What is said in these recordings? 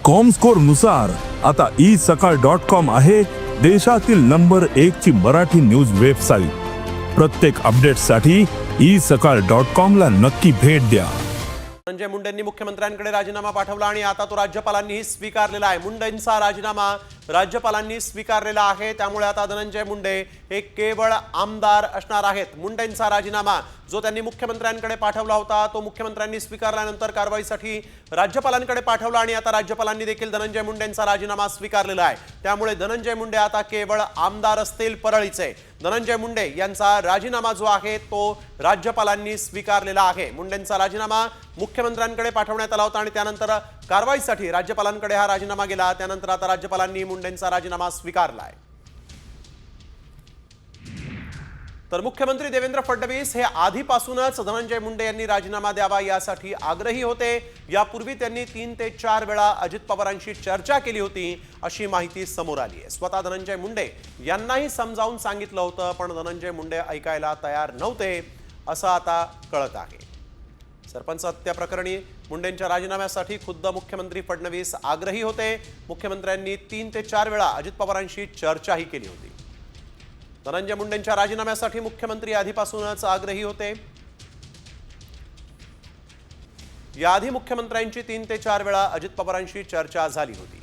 Comscore नुसार आता isakal.com आहे देशातील नंबर 1 ची मराठी न्यूज वेबसाईट। प्रत्येक अपडेटसाठी isakal.com ला नक्की भेट द्या। धनंजय मुंडेंनी मुख्यमंत्र्यांकडे राजीनामा पाठवला आणि आता तो राज्यपालांनीही स्वीकारलेला आहे। मुंडेंचा राजीनामा राज्यपालांनी स्वीकारलेला आहे, त्यामुळे आता धनंजय मुंडे हे केवळ आमदार असणार आहेत। मुंडेंचा राजीनामा जो त्यांनी मुख्यमंत्र्यांकडे पाठवला होता तो मुख्यमंत्र्यांनी स्वीकारल्यानंतर कारवाईसाठी राज्यपालांकडे पाठवला आणि आता राज्यपालांनी देखील धनंजय मुंडेंचा राजीनामा स्वीकारलेला आहे। त्यामुळे धनंजय मुंडे आता केवळ आमदार असतील परळीचे। धनंजय मुंडे यांचा राजीनामा जो आहे तो राज्यपालांनी स्वीकारलेला आहे। मुंडेंचा राजीनामा मुख्यमंत्र्यांकडे पाठवण्यात आला होता आणि त्यानंतर कारवाईसाठी राज्यपालांकडे हा राजीनामा गेला। त्यानंतर आता राज्यपालांनी मुंडेंचा राजीनामा स्वीकारलाय। तर मुख्यमंत्री देवेंद्र फडणवीस हे आधीपासूनच धनंजय मुंडे यांनी राजीनामा द्यावा यासाठी आग्रही होते। यापूर्वी त्यांनी 3 ते 4 वेळा अजित पवारांशी चर्चा केली होती अशी माहिती समोर आली आहे। स्वतः धनंजय मुंडे यांनाही समजावून सांगितलं होतं, पण धनंजय मुंडे ऐकायला तयार नव्हते असं आता कळत आहे। सरपंच हत्या प्रकरणी मुंडेंच्या राजीनाम्यासाठी खुद्द मुख्यमंत्री फडणवीस आग्रही होते। मुख्यमंत्र्यांनी 3 ते 4 वेळा अजित पवारांशी चर्चाही केली होती। धनंजय मुंडेंच्या राजीनाम्यासाठी मुख्यमंत्री आधीपासूनच आग्रही होते। याआधी मुख्यमंत्र्यांची 3 ते 4 वेळा अजित पवारांशी चर्चा झाली होती।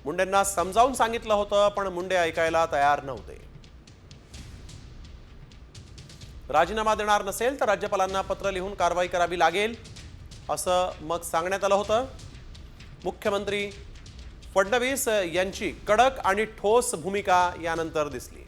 मुंडेंना समजावून सांगितलं होतं, पण मुंडे ऐकायला तयार नव्हते। राजीनामा देणार नसेल तर राज्यपालांना पत्र लिहून कारवाई करावी लागेल असं मग सांगण्यात आलं होतं। मुख्यमंत्री फडणवीस यांची कडक आणि ठोस भूमिका यानंतर दिसली।